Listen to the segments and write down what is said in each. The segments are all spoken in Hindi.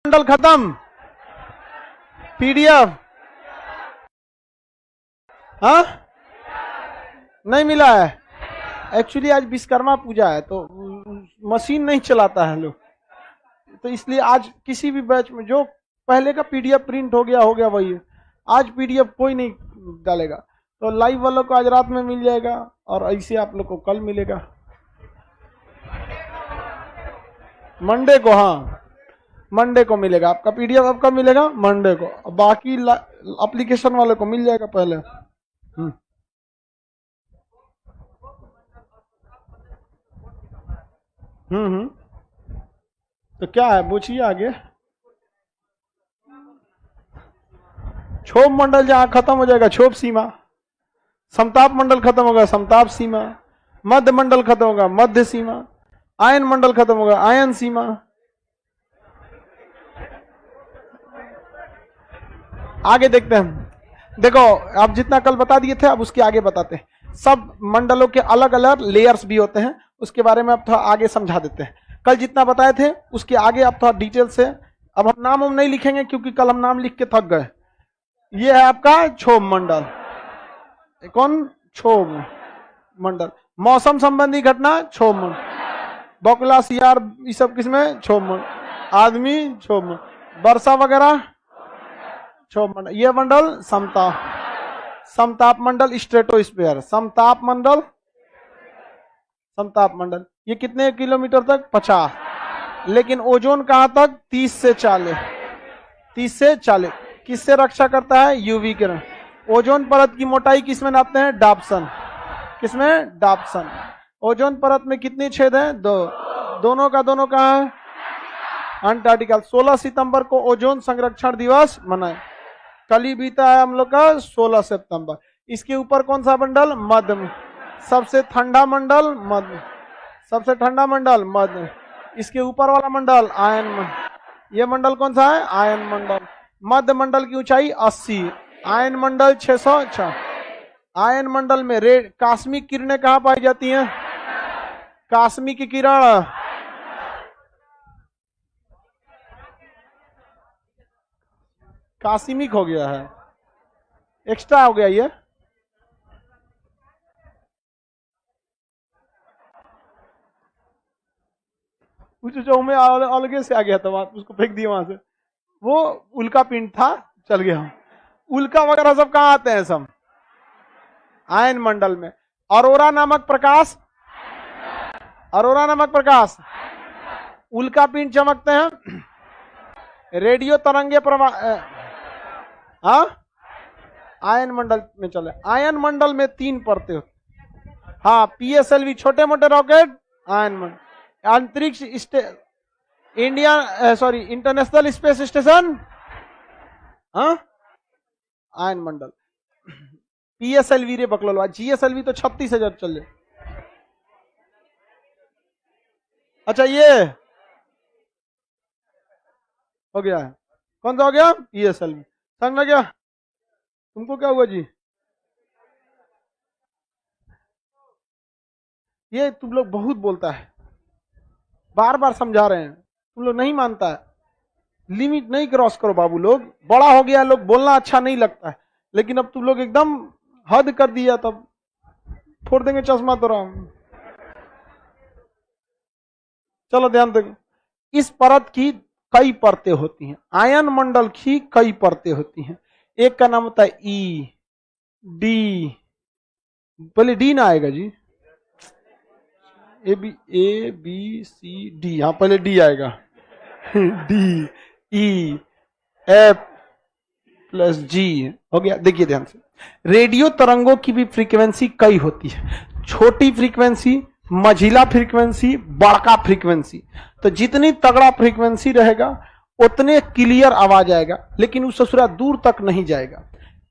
मंडल खत्म, पीडीएफ हाँ नहीं मिला है। एक्चुअली आज विश्वकर्मा पूजा है तो मशीन नहीं चलाता है लोग, तो इसलिए आज किसी भी बैच में जो पहले का पीडीएफ प्रिंट हो गया वही है। आज पीडीएफ कोई नहीं डालेगा, तो लाइव वालों को आज रात में मिल जाएगा और ऐसे आप लोग को कल मिलेगा, मंडे को। हाँ मंडे को मिलेगा आपका पीडीएफ। आपका मिलेगा मंडे को, बाकी एप्लीकेशन वाले को मिल जाएगा पहले। तो क्या है पूछिए आगे। क्षोभ मंडल जहां खत्म हो जाएगा क्षोभ सीमा, समताप मंडल खत्म होगा समताप सीमा, मध्य मंडल खत्म होगा मध्य सीमा, आयन मंडल खत्म होगा आयन सीमा। आगे देखते हैं। देखो आप जितना कल बता दिए थे अब उसके आगे बताते हैं। सब मंडलों के अलग अलग लेयर्स भी होते हैं, उसके बारे में आप थोड़ा आगे समझा देते हैं। कल जितना बताए थे उसके आगे आप थोड़ा डिटेल से, अब हम नाम हम नहीं लिखेंगे क्योंकि कल हम नाम लिख के थक गए। ये है आपका क्षोभ मंडल, कौन क्षोभ मंडल। मौसम संबंधी घटना क्षोभ मंडल, बकुला सियार ये सब किसमें क्षोभ मंडल, आदमी क्षोभ मंडल, वर्षा वगैरह क्षोभ मंडल। ये मंडल समताप मंडल, स्ट्रेटोस्फीयर समताप मंडल, समताप मंडल। ये कितने किलोमीटर तक 50, लेकिन ओजोन कहां तक 30 से 40, 30 से 40। किससे रक्षा करता है, यूवी किरण। ओजोन परत की मोटाई किसमें नापते हैं, डाप्सन, किसमें डाप्सन। ओजोन परत में कितनी छेद है, 2, दोनों का दोनों कहां है, अंटार्कटिका। 16 सितंबर को ओजोन संरक्षण दिवस मनाए, कल ही बीता है हम लोग का 16 सितंबर। इसके ऊपर कौन सा मंडल, मध्य, सबसे ठंडा मंडल मध्य, सबसे ठंडा मंडल मध्य। इसके ऊपर वाला मंडल आयन मंडल। ये मंडल कौन सा है, आयन मंडल। मध्य मंडल की ऊंचाई 80, आयन मंडल 606। आयन मंडल में कास्मिक किरणें कहां पाई जाती हैं, कास्मिक किरण कास्मिक हो गया है, एक्स्ट्रा हो गया ये। जो मैं अलगे से आ गया था, उसको फेंक दिया वहां से। वो उल्का पिंड था, चल गया। उल्का वगैरह सब कहां आते हैं, सब आयन मंडल में। अरोरा नामक प्रकाश, अरोरा नामक प्रकाश, उल्का पिंड चमकते हैं, रेडियो तरंगे प्रवाह आयन मंडल में चले। आयन मंडल में 3 परतें होती। हाँ पीएसएलवी छोटे मोटे रॉकेट आयन मंडल। अंतरिक्ष इंटरनेशनल स्पेस स्टेशन आयन मंडल। पीएसएलवी रे बकलोलवा, जीएसएलवी तो 36,000 चल जाए। अच्छा ये हो गया है, कौन सा हो गया, पीएसएलवी। समझ गया तुमको, क्या हुआ जी, ये तुम लोग बहुत बोलता है, बार बार समझा रहे हैं, तुम लोग नहीं मानता है। लिमिट नहीं क्रॉस करो बाबू, लोग बड़ा हो गया, लोग बोलना अच्छा नहीं लगता है, लेकिन अब तुम लोग एकदम हद कर दिया, तब फोड़ देंगे चश्मा तो राम। चलो ध्यान दो, इस परत की कई परतें होती हैं, आयन मंडल की कई परतें होती हैं। एक का नाम होता है ई डी, पहले डी ना आएगा जी, ए बी सी डी, हाँ पहले डी आएगा डी ई एफ प्लस जी हो गया। देखिए ध्यान से, रेडियो तरंगों की भी फ्रीक्वेंसी कई होती है, छोटी फ्रीक्वेंसी, मझिला फ्रीक्वेंसी, बड़का फ्रीक्वेंसी। तो जितनी तगड़ा फ्रीक्वेंसी रहेगा उतने क्लियर आवाज आएगा, लेकिन उस ससुरा दूर तक नहीं जाएगा,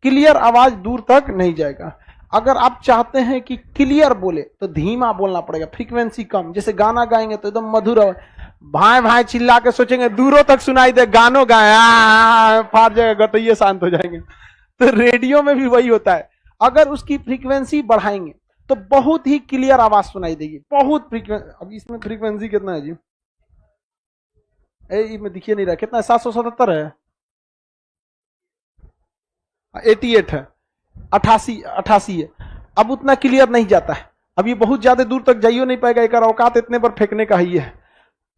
क्लियर आवाज दूर तक नहीं जाएगा। अगर आप चाहते हैं कि क्लियर बोले तो धीमा बोलना पड़ेगा, फ्रीक्वेंसी कम। जैसे गाना गाएंगे तो एकदम मधुर आवाज, भाई भाई चिल्ला के सोचेंगे दूरों तक सुनाई दे, गानों गाए फाट जाएगा तो ये शांत हो जाएंगे। तो रेडियो में भी वही होता है, अगर उसकी फ्रीक्वेंसी बढ़ाएंगे तो बहुत ही क्लियर आवाज सुनाई देगी, बहुत फ्रीक्वेंसी। अब इसमें फ्रीक्वेंसी कितना है जी, में दिखिए नहीं रहा कितना, 777 है, 88 है, 88 है। अब उतना क्लियर नहीं जाता है, अब ये बहुत ज्यादा दूर तक जाइयो नहीं पाएगा, एक औकात इतने पर फेंकने का ही है।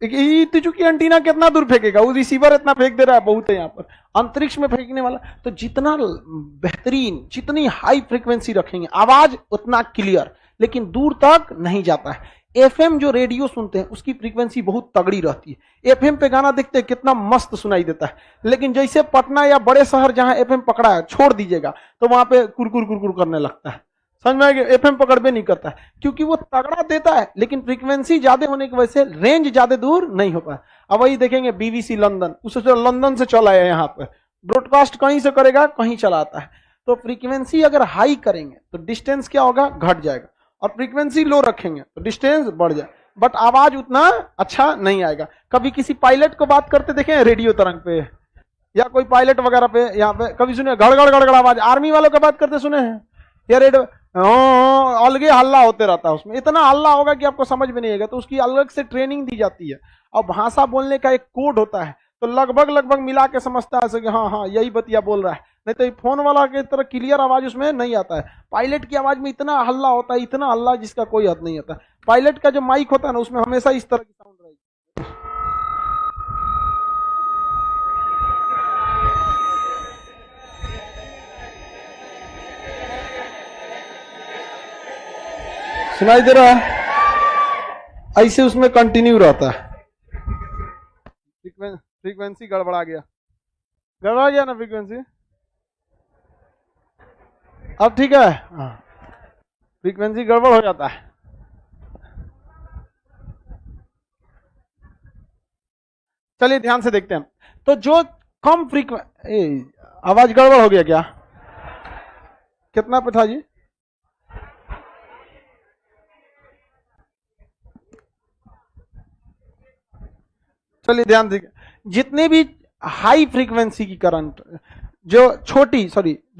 चूंकि एंटीना कितना दूर फेंकेगा, वो रिसीवर इतना फेंक दे रहा है, बहुत है यहाँ पर अंतरिक्ष में फेंकने वाला। तो जितना बेहतरीन, जितनी हाई फ्रीक्वेंसी रखेंगे आवाज उतना क्लियर, लेकिन दूर तक नहीं जाता है। एफएम जो रेडियो सुनते हैं उसकी फ्रीक्वेंसी बहुत तगड़ी रहती है, एफएम पे गाना देखते हैं कितना मस्त सुनाई देता है, लेकिन जैसे पटना या बड़े शहर जहां एफएम पकड़ा है छोड़ दीजिएगा तो वहां पे कुरकुर कुरकुर करने लगता है, समझ में आएगा, एफएम पकड़बे नहीं करता है, क्योंकि वो तगड़ा देता है लेकिन फ्रीक्वेंसी ज्यादा होने की वजह से रेंज ज्यादा दूर नहीं हो पाया। अब वही देखेंगे बीबीसी लंदन, उसे लंदन से चला है, यहाँ पे ब्रॉडकास्ट कहीं से करेगा कहीं चलाता है। तो फ्रीक्वेंसी अगर हाई करेंगे तो डिस्टेंस क्या होगा, घट जाएगा, और फ्रीक्वेंसी लो रखेंगे तो डिस्टेंस बढ़ जाए, बट आवाज उतना अच्छा नहीं आएगा। कभी किसी पायलट को बात करते देखे रेडियो तरंग पे, या कोई पायलट वगैरह पे यहाँ पे कभी सुने गड़गड़ गड़गड़ आवाज, आर्मी वालों का बात करते सुने हैं या रेडियो अलग हल्ला होते रहता है, उसमें इतना हल्ला होगा कि आपको समझ में नहीं आएगा। तो उसकी अलग से ट्रेनिंग दी जाती है, और भाषा बोलने का एक कोड होता है, तो लगभग मिला के समझता है कि हाँ हाँ यही बतिया बोल रहा है, नहीं तो फोन वाला की तरह क्लियर आवाज उसमें नहीं आता है। पायलट की आवाज में इतना हल्ला होता है, इतना हल्ला जिसका कोई हद नहीं होता। पायलट का जो माइक होता है ना उसमें हमेशा इस तरह की साउंड रहेगी। सुनाई दे रहा है, ऐसे उसमें कंटिन्यू रहता है। फ्रीक्वेंसी गड़बड़ा गया, गड़बड़ा गया ना फ्रीक्वेंसी, अब ठीक है, फ्रीक्वेंसी गड़बड़ हो जाता है। चलिए ध्यान से देखते हैं। तो जो कम आवाज गड़बड़ हो गया क्या, कितना पे था जी, चलिए ध्यान देखिए, जितने भी हाई फ्रीक्वेंसी की करंट, जो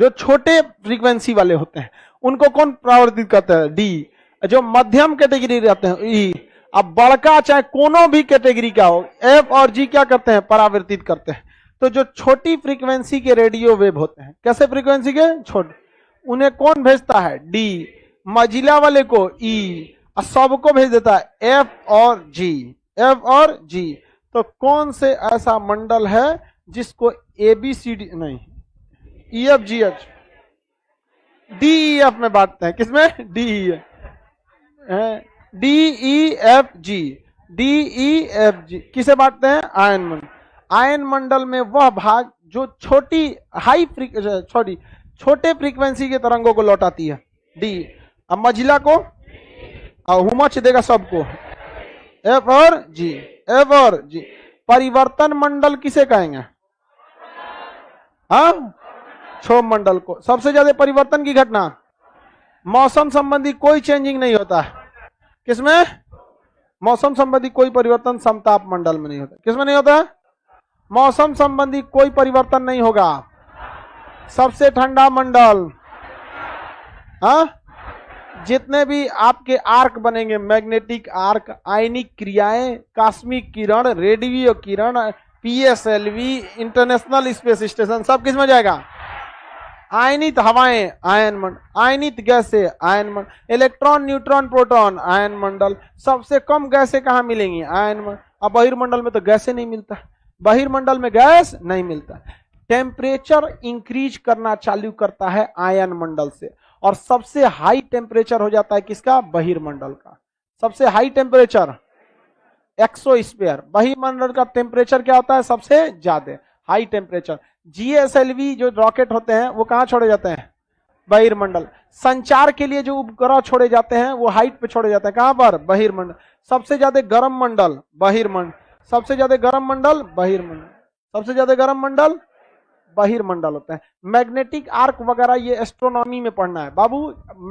छोटे फ्रीक्वेंसी वाले होते हैं उनको कौन परावर्तित करता है, डी। जो मध्यम कैटेगरी रहते हैं, ई। अब बड़का चाहे कोनो भी कैटेगरी का हो, एफ और जी क्या करते हैं, परावर्तित करते हैं। तो जो छोटी फ्रीक्वेंसी के रेडियो वेव होते हैं, कैसे फ्रीक्वेंसी के छोटे, उन्हें कौन भेजता है, डी। मझिला वाले को ई, और सबको भेज देता है एफ और जी, एफ और जी। तो कौन से ऐसा मंडल है जिसको ABCD नहीं, EFGH DEF में बांटते हैं, किसमें, DEFG किसे बांटते हैं, आयन मंडल। आयन मंडल में वह भाग जो छोटे फ्रीक्वेंसी के तरंगों को लौटाती है, डी। अब मझिला को हुमच देगा सबको, एफ और जी, एफ और जी। परिवर्तन मंडल किसे कहेंगे, हाँ, क्षोभ मंडल को। सबसे ज्यादा परिवर्तन की घटना, मौसम संबंधी कोई चेंजिंग नहीं होता, किसमें, मौसम संबंधी कोई परिवर्तन समताप मंडल में नहीं होता। किसमें नहीं होता, मौसम संबंधी कोई परिवर्तन नहीं होगा। सबसे ठंडा मंडल, हाँ, जितने भी आपके आर्क बनेंगे, मैग्नेटिक आर्क, आयनिक क्रियाएं, कॉस्मिक किरण, रेडियो किरण, PSLV, इंटरनेशनल स्पेस स्टेशन, सब किस में जाएगा, आयनित हवाएं, आयन मंडल। आयनित गैसें, आयन मंडल। इलेक्ट्रॉन, न्यूट्रॉन, प्रोटॉन, आयन मंडल। सबसे कम गैसें कहां मिलेंगी, आयन मंडल। अब बहिर्मंडल में तो गैसें नहीं मिलता, बहिर्मंडल में गैस नहीं मिलता। टेम्परेचर इंक्रीज करना चालू करता है आयन मंडल से, और सबसे हाई टेम्परेचर हो जाता है किसका, बहिर्मंडल का। सबसे हाई टेम्परेचर एक्सोस्फीयर, बहिर्मंडल का टेम्परेचर क्या होता है, सबसे ज्यादा हाई टेम्परेचर। GSLV जो रॉकेट होते हैं वो कहां छोड़े जाते हैं, बहिर्मंडल। संचार के लिए जो उपग्रह छोड़े जाते हैं वो हाइट पे छोड़े जाते हैं, कहां पर, बहिर्मंडल। सबसे ज्यादा गर्म मंडल, बहिर्मंडल। सबसे ज्यादा गर्म मंडल, बहिर्मंडल। सबसे ज्यादा गर्म मंडल, बहिर्मंडल होता है। मैग्नेटिक आर्क वगैरह ये एस्ट्रोनॉमी में पढ़ना है बाबू,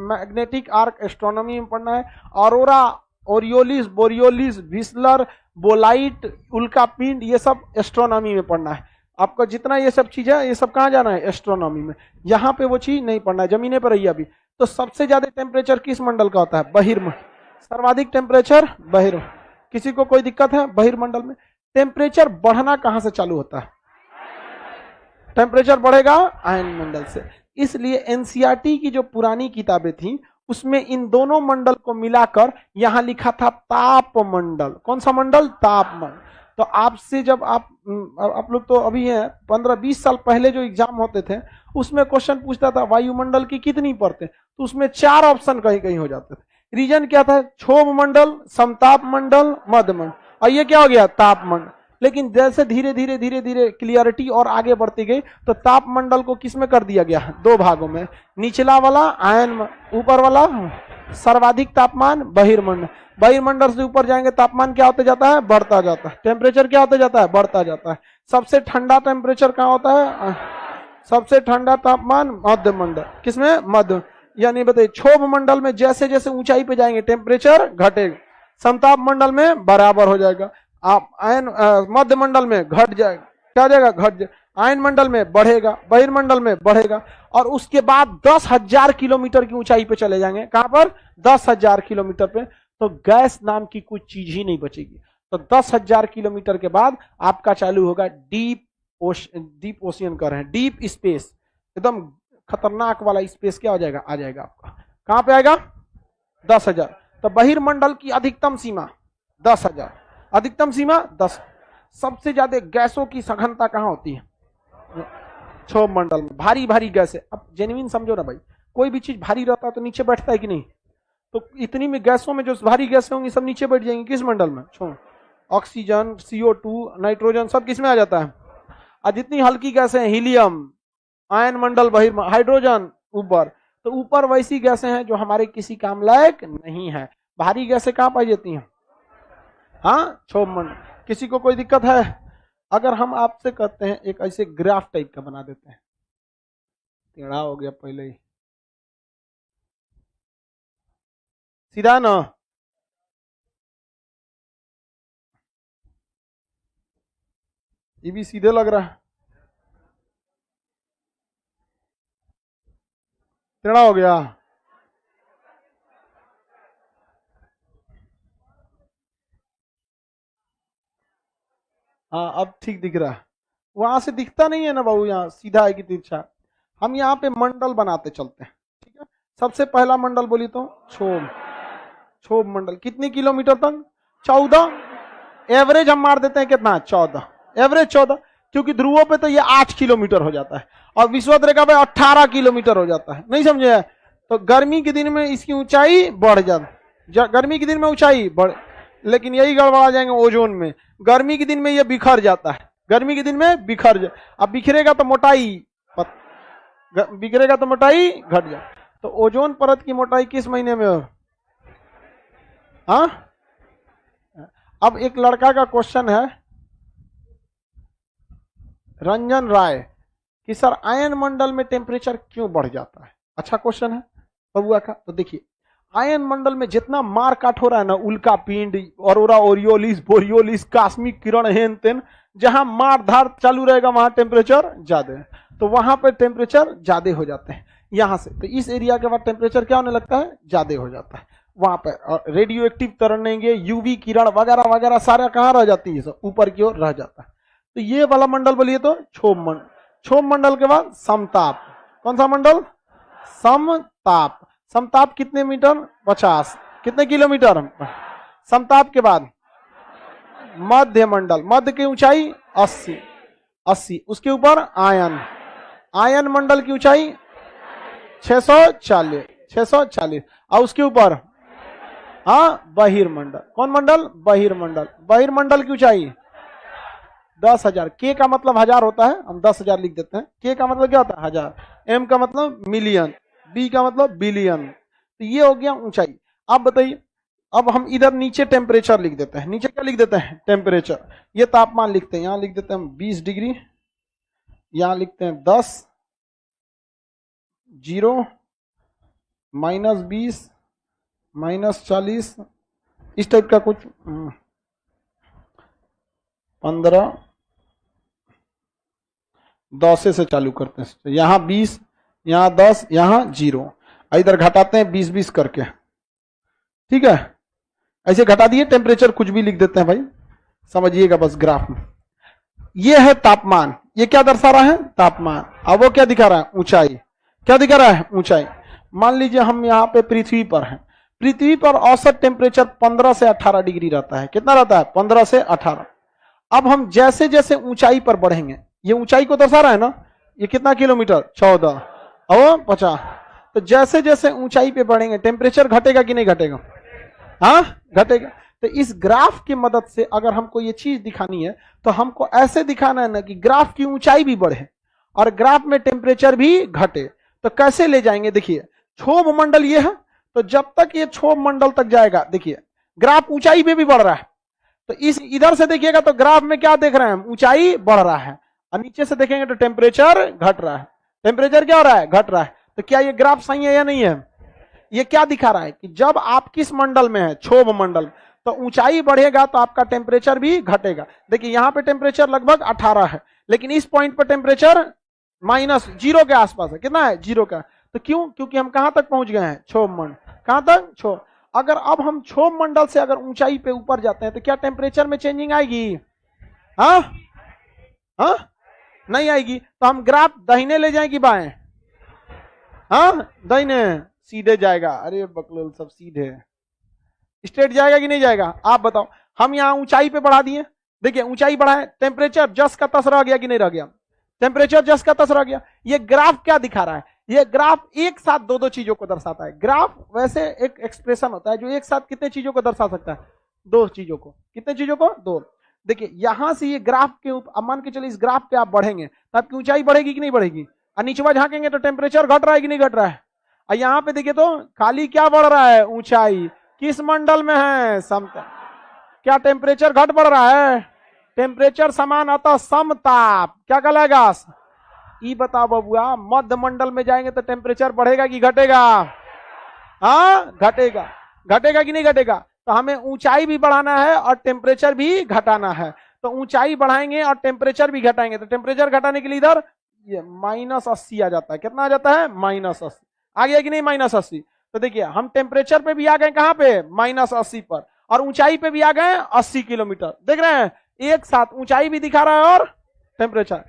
मैग्नेटिक आर्क एस्ट्रोनॉमी में पढ़ना है। ऑरोरा, ओरियोलिस, बोरियोलिस, विस्लर, बोलाइट, उल्कापिंड, ये सब एस्ट्रोनॉमी में पढ़ना है आपको। जितना ये सब चीज है ये सब कहां जाना है, एस्ट्रोनॉमी में। यहाँ पे वो चीज नहीं पढ़ना है, जमीने पर रही अभी। तो सबसे ज्यादा टेम्परेचर किस मंडल का होता है, बहिर्मंडल। सर्वाधिक टेम्परेचर बहिर्मंडल। किसी को कोई दिक्कत है बहिर्मंडल में, टेम्परेचर बढ़ना कहां से चालू होता है? टेम्परेचर बढ़ेगा आयन मंडल से। इसलिए एनसीईआरटी की जो पुरानी किताबें थी उसमें इन दोनों मंडल को मिलाकर यहां लिखा था ताप मंडल। कौन सा मंडल? ताप मंडल। तो आपसे जब आप लोग तो अभी हैं 15-20 साल पहले जो एग्जाम होते थे उसमें क्वेश्चन पूछता था वायुमंडल की कितनी परतें, तो उसमें 4 ऑप्शन कहीं कहीं हो जाते थे। रीजन क्या था? क्षोभ मंडल, समताप मंडल, मध्य मंडल, और ये क्या हो गया? ताप मंडल। लेकिन जैसे धीरे धीरे धीरे धीरे क्लियरिटी और आगे बढ़ती गई तो ताप मंडल को किसमें कर दिया गया? 2 भागों में। निचला वाला आयन, ऊपर वाला सर्वाधिक तापमान बहिर्मंडल। बहिर्मंडल से ऊपर जाएंगे तापमान क्या होता जाता है? बढ़ता जाता है। टेम्परेचर क्या होता जाता है? बढ़ता जाता है। सबसे ठंडा टेम्परेचर कहाँ होता है? सबसे ठंडा तापमान मध्य मंडल। किसमें? मध्य। यानी बताइए क्षोभ मंडल में जैसे जैसे ऊंचाई पे जाएंगे टेम्परेचर घटेगा, समताप मंडल में बराबर हो जाएगा। आप आयन मध्य मंडल में घट जाएगा, क्या हो जाएगा? घट जाएगा। आयन मंडल में बढ़ेगा, बहिर्मंडल में बढ़ेगा, और उसके बाद 10,000 किलोमीटर की ऊंचाई पे चले जाएंगे। कहां पर? 10,000 किलोमीटर पे। तो गैस नाम की कुछ चीज ही नहीं बचेगी। तो 10,000 किलोमीटर के बाद आपका चालू होगा डीप ओशियन कर रहे हैं, डीप स्पेस, एकदम खतरनाक वाला स्पेस क्या हो जाएगा? आ जाएगा आपका। कहां पे आएगा? 10,000। तो बहिर्मंडल की अधिकतम सीमा 10,000, अधिकतम सीमा 10। सबसे ज्यादा गैसों की सघनता कहां होती है? क्षोभ मंडल में। भारी भारी गैस है। अब जेन्युइन समझो ना भाई, कोई भी चीज भारी रहता है तो नीचे बैठता है कि नहीं? तो इतनी में गैसों में जो भारी गैसें होंगी सब नीचे बैठ जाएंगी। किस मंडल में? क्षोभ। ऑक्सीजन, CO2, नाइट्रोजन सब किसमें आ जाता है? और जितनी हल्की गैसें हैं, हीलियम आयन मंडल, हाइड्रोजन ऊपर। तो ऊपर वैसी गैसें हैं जो हमारे किसी काम लायक नहीं है। भारी गैसें कहां पाई जाती हैं? हाँ, क्षोभ मंडल। किसी को कोई दिक्कत है? अगर हम आपसे कहते हैं एक ऐसे ग्राफ टाइप का बना देते हैं, टेढ़ा हो गया पहले ही, सीधा ना? ये भी सीधे लग रहा है, टेढ़ा हो गया। हाँ, अब ठीक दिख रहा है। वहां से दिखता नहीं है ना बाबू, यहाँ सीधा है कि तिरछा। हम यहाँ पे मंडल बनाते चलते हैं, ठीक है। सबसे पहला मंडल बोली तो क्षोभ। क्षोभ मंडल कितनी किलोमीटर तक? 14। एवरेज हम मार देते हैं कितना? 14। एवरेज 14, क्योंकि ध्रुवों पे तो ये 8 किलोमीटर हो जाता है और विषुवत रेखा पे 18 किलोमीटर हो जाता है। नहीं समझे? तो गर्मी के दिन में इसकी ऊंचाई बढ़ जाती, गर्मी के दिन में ऊंचाई बढ़, लेकिन यही गड़बड़ा जाएंगे ओजोन में। गर्मी के दिन में ये बिखर जाता है, गर्मी के दिन में बिखर जाए। अब बिखरेगा तो मोटाई, बिखरेगा तो मोटाई घट जाए। तो ओजोन परत की मोटाई किस महीने में हो? हाँ, अब एक लड़का का क्वेश्चन है, रंजन राय, कि सर आयन मंडल में टेम्परेचर क्यों बढ़ जाता है? अच्छा क्वेश्चन है बबुआ का। तो देखिए, आयन मंडल में जितना मार काट हो रहा है ना, उल्का पिंड, ऑरोरा ओरियोलिस, बोरियोलिस, कास्मिक किरण, हेन तेन, जहां मार धार चालू रहेगा वहां टेम्परेचर ज्यादा है। तो वहां पर टेम्परेचर ज्यादा हो जाते हैं यहां से। तो इस एरिया के बाद टेम्परेचर क्या होने लगता है? ज्यादा हो जाता है वहां पर। रेडियो एक्टिव तरंगें, यूवी किरण वगैरह वगैरह सारा कहां रह जाती है? सब ऊपर की ओर रह जाता है। तो ये वाला मंडल बोलिए तो क्षोभ मंडल। क्षोभ मंडल के बाद समताप। कौन सा मंडल? समताप। समताप कितने मीटर? 50। कितने किलोमीटर? समताप के बाद मध्य मंडल। मध्य की ऊंचाई 80। उसके ऊपर आयन। आयन मंडल की ऊंचाई 640। और उसके ऊपर हाँ बहिर्मंडल। कौन मंडल? बहिर्मंडल। बहिर्मंडल की ऊंचाई 10,000। के का मतलब 1000 होता है, हम 10,000 लिख देते हैं। के का मतलब क्या होता है? 1000। एम का मतलब मिलियन, बी का मतलब बिलियन। तो ये हो गया ऊंचाई। अब बताइए, अब हम इधर नीचे टेम्परेचर लिख देते हैं। नीचे क्या लिख देते हैं? टेम्परेचर। ये तापमान लिखते हैं, यहां लिख देते हैं 20 डिग्री, यहां लिखते हैं 10, 0, -20, -40, इस टाइप का कुछ, 15, 10 से चालू करते हैं। यहां 20, यहां 10, यहां 0, इधर घटाते हैं 20-20 करके, ठीक है। ऐसे घटा दिए, टेम्परेचर कुछ भी लिख देते हैं भाई, समझिएगा बस ग्राफ में। ये है तापमान, ये क्या दर्शा रहा है? तापमान। अब वो क्या दिखा रहा है? ऊंचाई। क्या दिखा रहा है? ऊंचाई। मान लीजिए हम यहाँ पे पृथ्वी पर हैं, पृथ्वी पर औसत टेम्परेचर 15 से 18 डिग्री रहता है। कितना रहता है? 15 से 18। अब हम जैसे जैसे ऊंचाई पर बढ़ेंगे, ये ऊंचाई को दर्शा रहा है ना, ये कितना किलोमीटर? 14 और 50। तो जैसे जैसे ऊंचाई पे बढ़ेंगे टेम्परेचर घटेगा कि नहीं घटेगा? हाँ, घटेगा। तो इस ग्राफ की मदद से अगर हमको ये चीज दिखानी है तो हमको ऐसे दिखाना है ना कि ग्राफ की ऊंचाई भी बढ़े और ग्राफ में टेम्परेचर भी घटे। तो कैसे ले जाएंगे? देखिए, क्षोभ मंडल ये है, तो जब तक ये क्षोभ मंडल तक जाएगा, देखिए ग्राफ ऊंचाई पे भी बढ़ रहा है। तो इस इधर से देखिएगा तो ग्राफ में क्या देख रहे हैं? ऊंचाई बढ़ रहा है। और नीचे से देखेंगे तो टेम्परेचर घट रहा है। टेम्परेचर क्या हो रहा है? घट रहा है। तो क्या ये ग्राफ सही है या नहीं है? ये क्या दिखा रहा है कि जब आप किस मंडल में है? क्षोभ मंडल। तो ऊंचाई बढ़ेगा तो आपका टेम्परेचर भी घटेगा। देखिए यहां पे टेम्परेचर लगभग 18 है, लेकिन इस पॉइंट पर टेम्परेचर -0 के आसपास है। कितना है? 0 का। तो क्यों? क्योंकि हम कहां तक पहुंच गए हैं? क्षोभ मंडल। कहां तक? क्षोभ। अगर अब हम क्षोभ मंडल से अगर ऊंचाई पे ऊपर जाते हैं तो क्या टेम्परेचर में चेंजिंग आएगी? हाँ, हाँ, नहीं आएगी। तो हम ग्राफ दाहिने ले जाएं कि बाएं? हाँ, दाहिने। सीधे जाएगा। अरे बकलोल, सब सीधे स्ट्रेट जाएगा कि नहीं जाएगा? आप बताओ। हम यहाँ ऊंचाई पे बढ़ा दिए, देखिए ऊंचाई बढ़ाए, टेम्परेचर जस का तस रह गया कि नहीं रह गया? टेम्परेचर जस का तस रह गया। ये ग्राफ क्या दिखा रहा है? ये ग्राफ एक साथ दो दो चीजों को दर्शाता है। ग्राफ वैसे एक एक्सप्रेशन होता है जो एक साथ कितने चीजों को दर्शा सकता है? 2 चीजों को। कितने चीजों को? 2। देखिए यहां से ये ग्राफ के ऊपर, मान के चलिए इस ग्राफ पे आप बढ़ेंगे तो आपकी ऊंचाई बढ़ेगी कि नहीं बढ़ेगी? और नीचवा झांकेंगे तो टेम्परेचर घट रहा है कि नहीं घट रहा है? और यहाँ पे देखिए तो खाली क्या बढ़ रहा है? ऊंचाई। किस मंडल में है? समतल। क्या टेम्परेचर घट बढ़ रहा है? टेम्परेचर समान अतः समताप। क्या कहलाएगा? ई बताओ बबुआ, मध्य मंडल में जाएंगे तो टेम्परेचर बढ़ेगा कि घटेगा? हाँ, घटेगा। घटेगा कि नहीं घटेगा? तो हमें ऊंचाई भी बढ़ाना है और टेम्परेचर भी घटाना है। तो ऊंचाई बढ़ाएंगे और टेम्परेचर भी घटाएंगे। तो टेम्परेचर घटाने के लिए इधर ये -80 आ जाता है। कितना आ जाता है? -80 आ गया कि नहीं? -80। तो देखिए हम टेम्परेचर पे भी आ गए कहां पे? -80 पर। और ऊंचाई पे भी आ गए 80 किलोमीटर। देख रहे हैं एक साथ ऊंचाई भी दिखा रहा है और टेम्परेचर,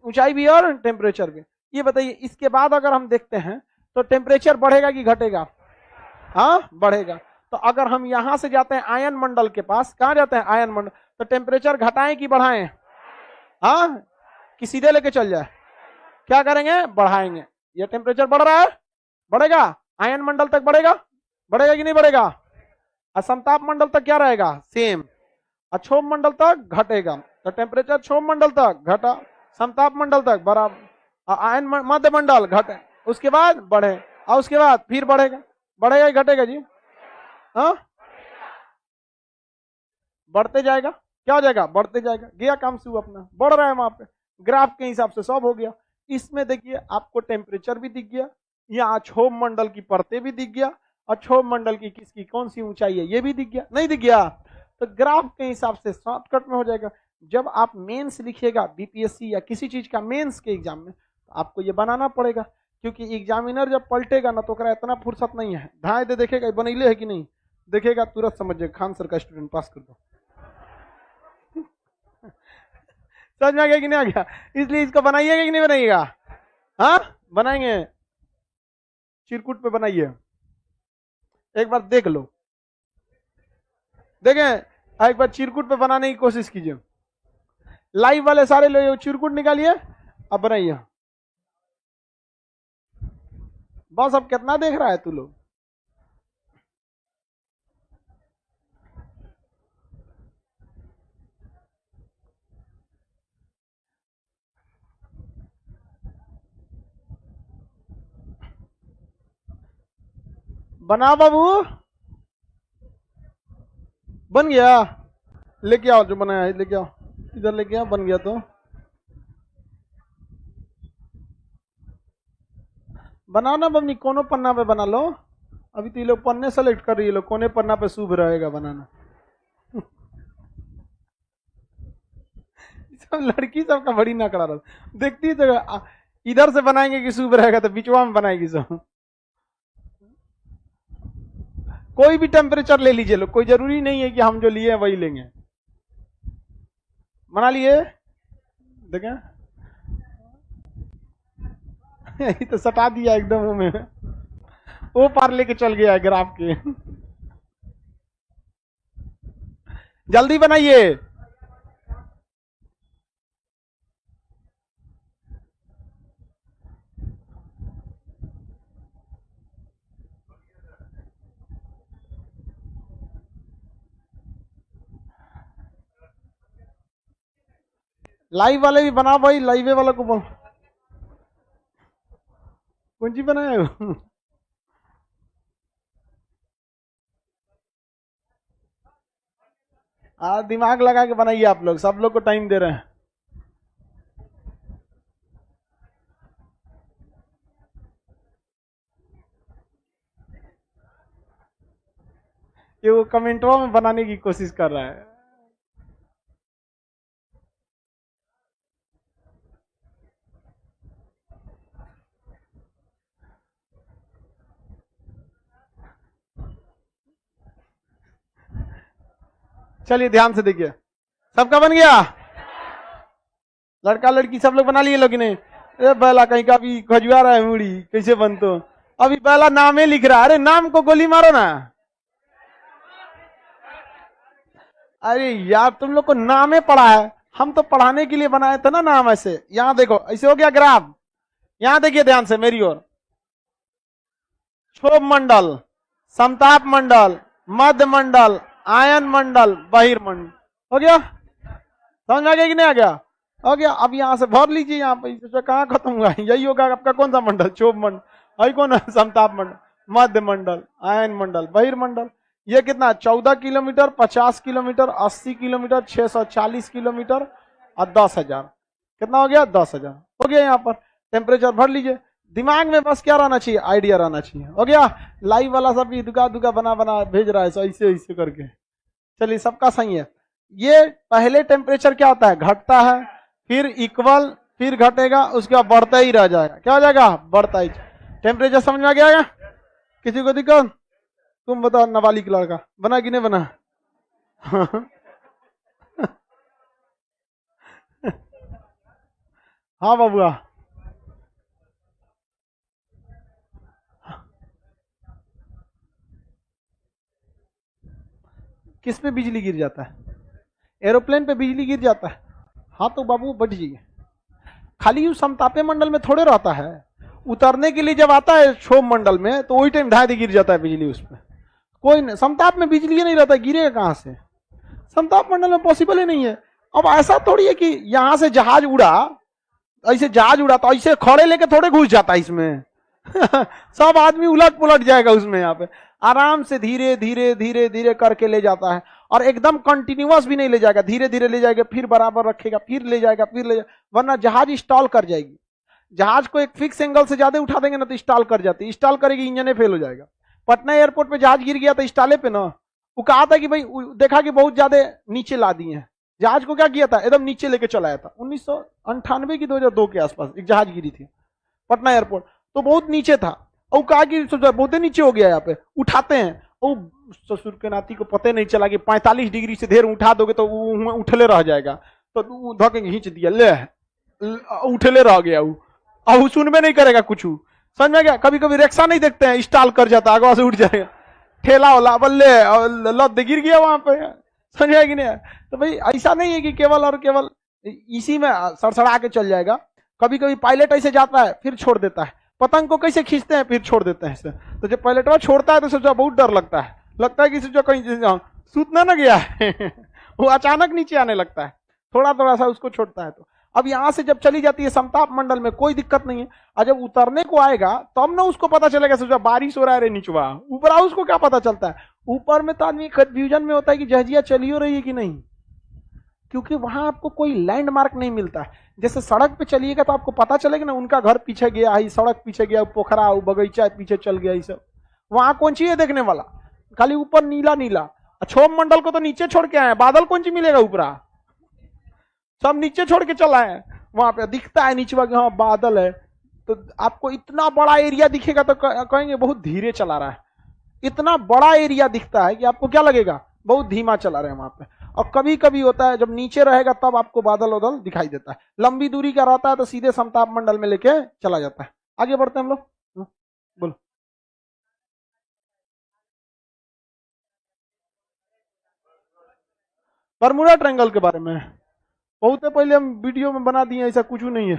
ऊंचाई भी और टेम्परेचर भी। ये बताइए इसके बाद अगर हम देखते हैं तो टेम्परेचर बढ़ेगा कि घटेगा? हाँ, बढ़ेगा। तो अगर हम यहां से जाते हैं आयन मंडल के पास, कहां जाते हैं? आयन मंडल। तो टेम्परेचर घटाएं कि बढ़ाएं? हाँ, कि सीधे लेके चल जाए? क्या करेंगे? बढ़ाएंगे। ये टेम्परेचर बढ़ रहा है, बढ़ेगा। आयन मंडल तक बढ़ेगा, बढ़ेगा कि नहीं बढ़ेगा? असमताप मंडल तक क्या रहेगा? सेम। क्षोभ मंडल तक घटेगा। तो टेम्परेचर क्षोभ मंडल तक घटा, समताप मंडल तक बराबर, आयन मध्य मंडल घटे, उसके बाद बढ़े, और उसके बाद फिर बढ़ेगा। बढ़ेगा कि घटेगा जी? हाँ, बढ़ते जाएगा। क्या हो जाएगा? बढ़ते जाएगा। गया काम से अपना, बढ़ रहा है वहां पे। ग्राफ के हिसाब से सब हो गया। इसमें देखिए आपको टेम्परेचर भी दिख गया, यहाँ क्षोभ मंडल की परतें भी दिख गया, और क्षोभ मंडल की किसकी कौन सी ऊंचाई है ये भी दिख गया। नहीं दिख गया? तो ग्राफ के हिसाब से शॉर्टकट में हो जाएगा। जब आप मेंस लिखिएगा बीपीएससी या किसी चीज का मेंस के एग्जाम में, तो आपको ये बनाना पड़ेगा, क्योंकि एग्जामिनर जब पलटेगा ना तो इतना फुर्सत नहीं है, ढाई दे देखेगा बनैले है कि नहीं, देखेगा तुरंत समझ जाएगा खान सर का स्टूडेंट पास कर दो। समझ में आ गया कि नहीं आ गया? इसलिए इसको बनाइएगा कि नहीं बनाइएगा? हाँ, बनाएंगे। चिरकुट पे बनाइए, एक बार देख लो, देखें एक बार चिरकुट पे बनाने की कोशिश कीजिए। लाइव वाले सारे लोग चिरकुट निकालिए, अब बनाइए। बस अब कितना देख रहा है तू लोग? बना बाबू, बन गया? लेके आओ जो बनाया है, लेके आओ, इधर लेके आओ। बन गया तो बनाना बबनी, कोनो पन्ना पे बना लो। अभी तो ये लोग पन्ने सेलेक्ट कर रही है, लोग कोने पन्ना पे शुभ रहेगा बनाना। सब लड़की सबका बड़ी ना करा रहा, देखती है तो इधर से बनाएंगे कि शुभ रहेगा, तो बिचवा में बनाएगी सब। कोई भी टेम्परेचर ले लीजिए लोग, कोई जरूरी नहीं है कि हम जो लिए वही लेंगे। बना लिए? देखें यही तो सटा दिया एकदम मुंह में, वो पार लेके चल गया ग्राफ के। जल्दी बनाइए। लाइव वाले भी बनाओ भाई, लाइव वाला को बोल। कौन सी बनाए हो? दिमाग लगा के बनाइए आप लोग, सब लोग को टाइम दे रहे हैं। ये वो कमेंटवा में बनाने की कोशिश कर रहा है। चलिए ध्यान से देखिए, सबका बन गया? लड़का लड़की सब लोग बना लिए लोग ने? अरे बैला कहीं का भी खजुआ रहा है मुड़ी, कैसे बन तो? अभी बैला नामे लिख रहा है। अरे नाम को गोली मारो ना। अरे यार तुम लोग को नामे पढ़ा है, हम तो पढ़ाने के लिए बनाए थे ना नाम। ऐसे यहां देखो, ऐसे हो गया ग्राफ। यहां देखिए ध्यान से मेरी ओर। क्षोभ मंडल, समताप मंडल, मध्य मंडल, आयन मंडल, बहिर्मंडल। हो गया? समझ में आ गया कि नहीं आ गया? हो गया। अब यहां से भर लीजिए, यहाँ पे कहां खत्म हुआ? यही होगा आपका कौन सा मंडल? क्षोभ मंडल। आई कौन है? समताप मंडल, मध्य मंडल, आयन मंडल, बहिर्मंडल। ये कितना? 14 किलोमीटर, 50 किलोमीटर, 80 किलोमीटर, 640 किलोमीटर और 10,000। कितना हो गया? 10,000 हो गया। यहाँ पर टेम्परेचर भर लीजिए। दिमाग में बस क्या रहना चाहिए? आइडिया रहना चाहिए। हो गया? लाइव वाला सब दुका दुका बना बना भेज रहा है ऐसे ऐसे करके। चलिए सबका सही है। ये पहले टेम्परेचर क्या होता है? घटता है, फिर इक्वल, फिर घटेगा, उसके बाद बढ़ता ही रह जाएगा। क्या हो जाएगा? बढ़ता ही। टेम्परेचर समझ में आ गया? किसी को दिक्कत? तुम बताओ, नाबालिग लड़का बना कि नहीं बना? हाँ बाबुआ। किस पे बिजली गिर जाता है? एरोप्लेन पे बिजली गिर जाता है। हाँ तो बाबू बढ़ जाइए। खाली उस समतापे मंडल में थोड़े रहता है, उतरने के लिए जब आता है क्षोभ मंडल में तो वही टाइम ढाई गिर जाता है बिजली उस पर। कोई नहीं, समताप में बिजली नहीं रहता, गिरेगा कहां से? समताप मंडल में पॉसिबल ही नहीं है। अब ऐसा थोड़ी है कि यहां से जहाज उड़ा, ऐसे जहाज उड़ा तो ऐसे खड़े लेके थोड़े घुस जाता है इसमें। सब आदमी उलट पुलट जाएगा उसमें। यहाँ पे आराम से धीरे धीरे धीरे धीरे करके ले जाता है, और एकदम कंटिन्यूअस भी नहीं ले जाएगा, धीरे धीरे ले जाएगा, फिर बराबर रखेगा, फिर ले जाएगा, फिर ले जाएगा, वरना जहाज स्टॉल कर जाएगी। जहाज को एक फिक्स एंगल से ज्यादा उठा देंगे ना तो स्टॉल कर जाती है। स्टॉल करेगी, इंजन फेल हो जाएगा। पटना एयरपोर्ट पे जहाज गिर गया था स्टॉले पे ना, वो कहा था कि भाई देखा कि बहुत ज्यादा नीचे ला दिए हैं। जहाज को क्या किया था? एकदम नीचे लेके चलाया था। 1998 की 2002 के आसपास एक जहाज गिरी थी पटना एयरपोर्ट, तो बहुत नीचे था। और कहा कि बहुत नीचे हो गया, यहाँ पे उठाते हैं। और ससुर के नाती को पता नहीं चला कि 45 डिग्री से देर उठा दोगे तो उठले रह जाएगा, तो धोके खींच दिया, ले उठले रह गया। अब सुन में नहीं करेगा कुछ। समझ में गया? कभी कभी रिक्शा नहीं देखते हैं, स्टॉल कर जाता, आगे से उठ जाएगा, ठेला वाला बल्ले लद गिर गया वहां पे। समझ में कि नहीं? तो भाई ऐसा नहीं है कि केवल और केवल इसी में सड़सड़ा के चल जाएगा। कभी कभी पायलट ऐसे जाता है फिर छोड़ देता है। पतंग को कैसे खींचते हैं फिर छोड़ देते हैं। तो जब पायलटवा छोड़ता है तो सोचा बहुत डर लगता है कि सोचा कहीं सूतना ना गया है। वो अचानक नीचे आने लगता है, थोड़ा थोड़ा सा उसको छोड़ता है। तो अब यहां से जब चली जाती है समताप मंडल में कोई दिक्कत नहीं है, और जब उतरने को आएगा तब ना उसको पता चलेगा सोचा बारिश हो रहा है रे नीचवा, ऊपर आओ उसको क्या पता चलता है? ऊपर में तो आदमी कंफ्यूजन में होता है कि जहाजिया चली हो रही है कि नहीं, क्योंकि वहां आपको कोई लैंडमार्क नहीं मिलता है। जैसे सड़क पे चलिएगा तो आपको पता चलेगा ना, उनका घर पीछे गया है, सड़क पीछे गया, पोखरा बगीचा पीछे चल गया, ये सब। वहां कौन सी है देखने वाला? खाली ऊपर नीला नीला। क्षोभ मंडल को तो नीचे छोड़ के आए, बादल कौन सी मिलेगा ऊपरा? सब नीचे छोड़ के चला है। वहां पे दिखता है नीचे हाँ बादल है, तो आपको इतना बड़ा एरिया दिखेगा तो कहेंगे बहुत धीरे चला रहा है। इतना बड़ा एरिया दिखता है कि आपको क्या लगेगा? बहुत धीमा चला रहे हैं वहां पे। और कभी कभी होता है जब नीचे रहेगा तब आपको बादल उदल दिखाई देता है, लंबी दूरी का रहता है तो सीधे समताप मंडल में लेके चला जाता है। आगे बढ़ते हैं हम लोग। बोलो। बरमूडा ट्रायंगल के बारे में बहुत पहले हम वीडियो में बना दिए, ऐसा कुछ नहीं है।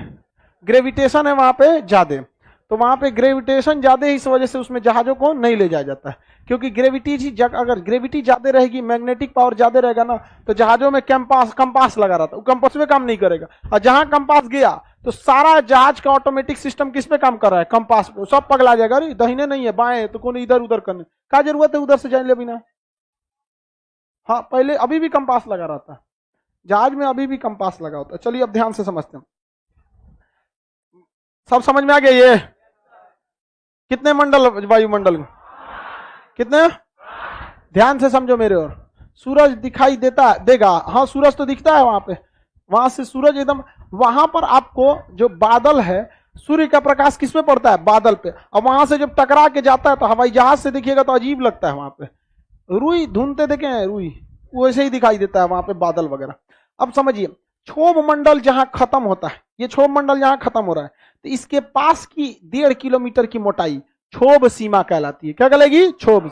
ग्रेविटेशन है वहां पे ज्यादा, तो वहां पे ग्रेविटेशन ज्यादा है, इस वजह से उसमें जहाजों को नहीं ले जाया जाता है, क्योंकि ग्रेविटी ही अगर ग्रेविटी ज्यादा रहेगी, मैग्नेटिक पावर ज्यादा रहेगा ना, तो जहाजों में कंपास लगा रहता है, वो कंपास में काम नहीं करेगा। और जहां कंपास गया तो सारा जहाज का ऑटोमेटिक सिस्टम किस पे काम कर रहा है, कंपास पे, सब पगला जाएगा। अरे दहीने नहीं है बाएं तो कौन इधर उधर करने का जरूरत है, उधर से जाने बिना। हाँ पहले अभी भी कंपास लगा रहता है जहाज में, अभी भी कंपास लगा होता है। चलिए अब ध्यान से समझते हैं, सब समझ में आ गया। ये कितने मंडल वायुमंडल, कितने, ध्यान से समझो मेरे और। सूरज दिखाई देगा, हाँ सूरज तो दिखता है वहां पे, वहां से सूरज एकदम, वहां पर आपको जो बादल है, सूर्य का प्रकाश किस पे पड़ता है, बादल पे, और वहां से जब टकरा के जाता है तो हवाई जहाज से देखिएगा तो अजीब लगता है। वहां पे रुई ढूंढते देखे हैं, रुई वैसे ही दिखाई देता है वहां पे बादल वगैरह। अब समझिए, क्षोभ मंडल जहां खत्म होता है, ये क्षोभ मंडल जहां खत्म हो रहा है, तो इसके पास की 1.5 किलोमीटर की मोटाई क्षोभ सीमा कहलाती है। क्या कहलाएगी, क्षोभ।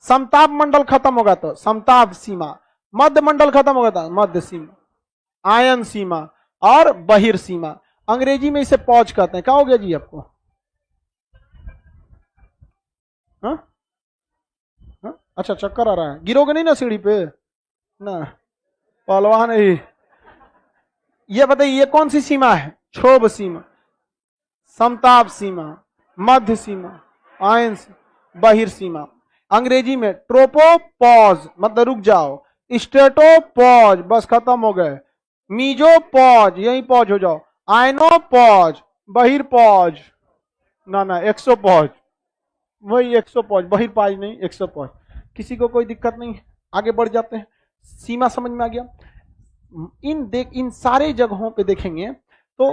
समताप मंडल खत्म होगा तो समताप सीमा, मध्य मंडल खत्म होगा तो मध्य सीमा, आयन सीमा और बहिर सीमा। अंग्रेजी में इसे पॉज कहते हैं। क्या हो गया जी आपको, हा? हा? अच्छा चक्कर आ रहा है, गिरोगे नहीं ना सीढ़ी पे ना, पहलवान नहीं। ये बताइए ये कौन सी सीमा है, क्षोभ सीमा, समताप सीमा, मध्य सीमा, आयन बहिर सीमा। अंग्रेजी में ट्रोपोपॉज मतलब रुक जाओ, स्टेटोपॉज बस खत्म हो गए, मीजोपॉज यही पॉज हो जाओ, आयनोपॉज बहिर्पॉज ना एक्सोपॉज, वही एक्सोपॉज, बहिर्पॉज नहीं एक्सोपॉज। किसी को कोई दिक्कत नहीं, आगे बढ़ जाते हैं। सीमा समझ में आ गया। इन सारे जगहों पे देखेंगे तो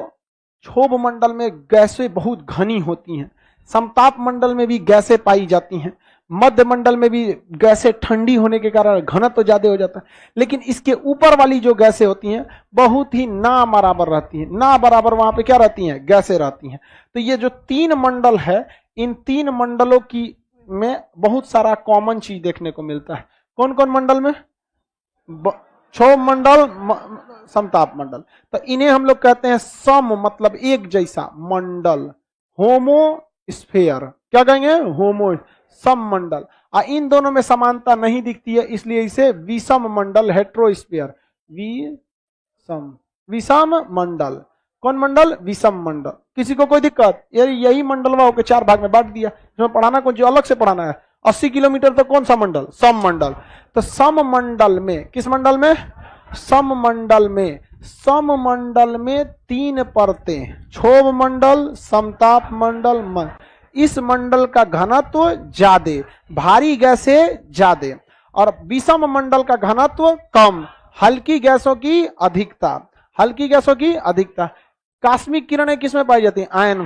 क्षोभ मंडल में गैसें बहुत घनी होती हैं, समताप मंडल में भी गैसें पाई जाती हैं, मध्य मंडल में भी गैसें ठंडी होने के कारण घनत्व तो ज्यादा हो जाता है, लेकिन इसके ऊपर वाली जो गैसें होती हैं बहुत ही ना बराबर रहती हैं। ना बराबर वहां पे क्या रहती हैं, गैसें रहती हैं। तो ये जो 3 मंडल है, इन 3 मंडलों की में बहुत सारा कॉमन चीज देखने को मिलता है। कौन कौन मंडल में, क्षोभ मंडल, समताप मंडल, तो इन्हें हम लोग कहते हैं सम मतलब एक जैसा मंडल, होमोस्फेयर। क्या कहेंगे, होमो सम मंडल। इन दोनों में समानता नहीं दिखती है, इसलिए इसे विषम मंडल, हेट्रोस्फीयर, विषम मंडल। कौन मंडल, विषम मंडल। किसी को कोई दिक्कत, यही मंडलवा के 4 भाग में बांट दिया, जो पढ़ाना को जो अलग से पढ़ाना है। 80 किलोमीटर तो कौन सा मंडल, सम मंडल। तो सम मंडल में, किस मंडल में, सम मंडल में, सम मंडल में 3 परतें, क्षोभ मंडल, समताप मंडल, इस मंडल का घनत्व ज्यादा, भारी गैसें ज्यादा, और विषम मंडल का घनत्व कम, हल्की गैसों की अधिकता, हल्की गैसों की अधिकता। कास्मिक किरणें किसमें पाई जाती हैं, आयन।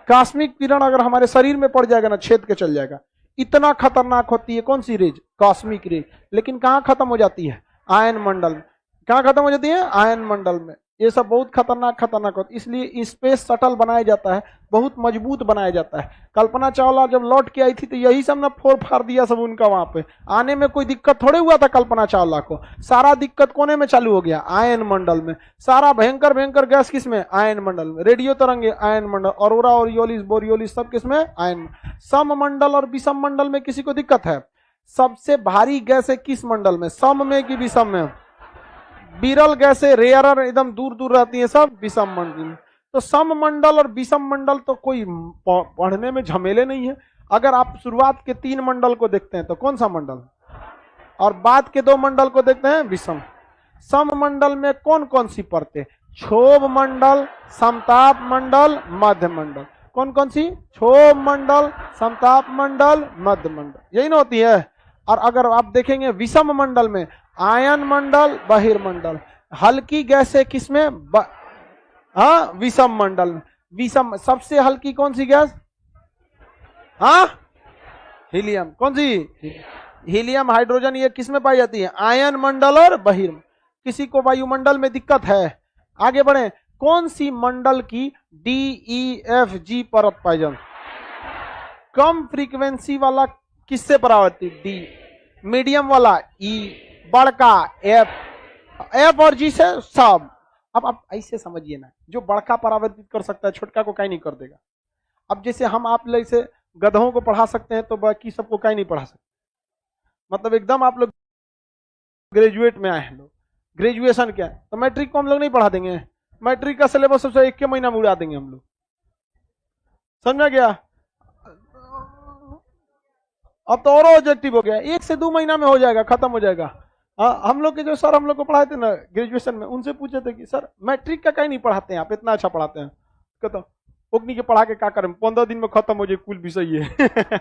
कास्मिक किरण अगर हमारे शरीर में पड़ जाएगा ना, छेद के चल जाएगा, इतना खतरनाक होती है। कौन सी रेज, कॉस्मिक रेज। लेकिन कहां खत्म हो जाती है, आयन मंडल में। कहां खत्म हो जाती है, आयन मंडल में। ये सब बहुत खतरनाक होता है, इसलिए स्पेस शटल बनाया जाता है, बहुत मजबूत बनाया जाता है। कल्पना चावला जब लौट के आई थी तो यही सब ना फोड़ फाड़ दिया सब उनका। वहां पे आने में कोई दिक्कत थोड़े हुआ था कल्पना चावला को, सारा दिक्कत कोने में चालू हो गया, आयन मंडल में। सारा भयंकर भयंकर गैस किसमें, आयन मंडल में। रेडियो तरंगे आयन मंडल, ऑरोरा ओरियोलिस बोरियोलिस सब किसमें, आयन। सम मंडल और विषम मंडल में किसी को दिक्कत है, सबसे भारी गैस है किस मंडल में, सम में कि विषम में। विरल गैसें रेयरर एकदम दूर दूर रहती है, सब विषम मंडल में। तो सम मंडल और विषम मंडल तो कोई पढ़ने में झमेले नहीं है। अगर आप शुरुआत के 3 मंडल को देखते हैं तो कौन सा मंडल, और बाद के 2 मंडल को देखते हैं विषम। सम मंडल में कौन कौन सी परतें, क्षोभ मंडल, समताप मंडल, मध्य मंडल। कौन कौन सी, क्षोभ मंडल, समताप मंडल, मध्य मंडल, यही ना होती है। और अगर आप देखेंगे विषम मंडल में आयन मंडल, बहिर्मंडल, हल्की गैसें किसमें, हाँ विषम मंडल में। विषम सबसे हल्की कौन सी गैस, हाँ हीलियम। कौन सी, हीलियम, हाइड्रोजन, ये किस में पाई जाती है? आयन मंडल और बहिर्मंडल। किसी को वायुमंडल में दिक्कत है? आगे बढ़े। कौन सी मंडल की DEFG परत पाई जाती? कम फ्रीक्वेंसी वाला किससे परावर्तित? डी। मीडियम वाला E, बड़का F और G से सब। अब आप ऐसे समझिए ना, जो बड़का परावर्तित कर सकता है छोटका को कहीं नहीं कर देगा। अब जैसे हम आप लोग से गधों को पढ़ा सकते हैं तो बाकी सबको कहीं नहीं पढ़ा सकते। मतलब एकदम आप लोग ग्रेजुएट में आए हैं, लोग ग्रेजुएशन क्या है, तो मैट्रिक को हम लोग नहीं पढ़ा देंगे? मैट्रिक का सिलेबस सबसे 1 महीना में उड़ा देंगे हम लोग। समझा गया? अब तो और ऑब्जेक्टिव हो गया, 1 से 2 महीना में हो जाएगा, खत्म हो जाएगा। हम लोग के जो सर हम लोग को पढ़ाए थे ना ग्रेजुएशन में, उनसे पूछे थे कि सर मैट्रिक का कहीं नहीं पढ़ाते हैं आप, इतना अच्छा पढ़ाते हैं। कहता ओकनी के पढ़ा के क्या करें, 15 दिन में खत्म हो जाए कुल विषय है।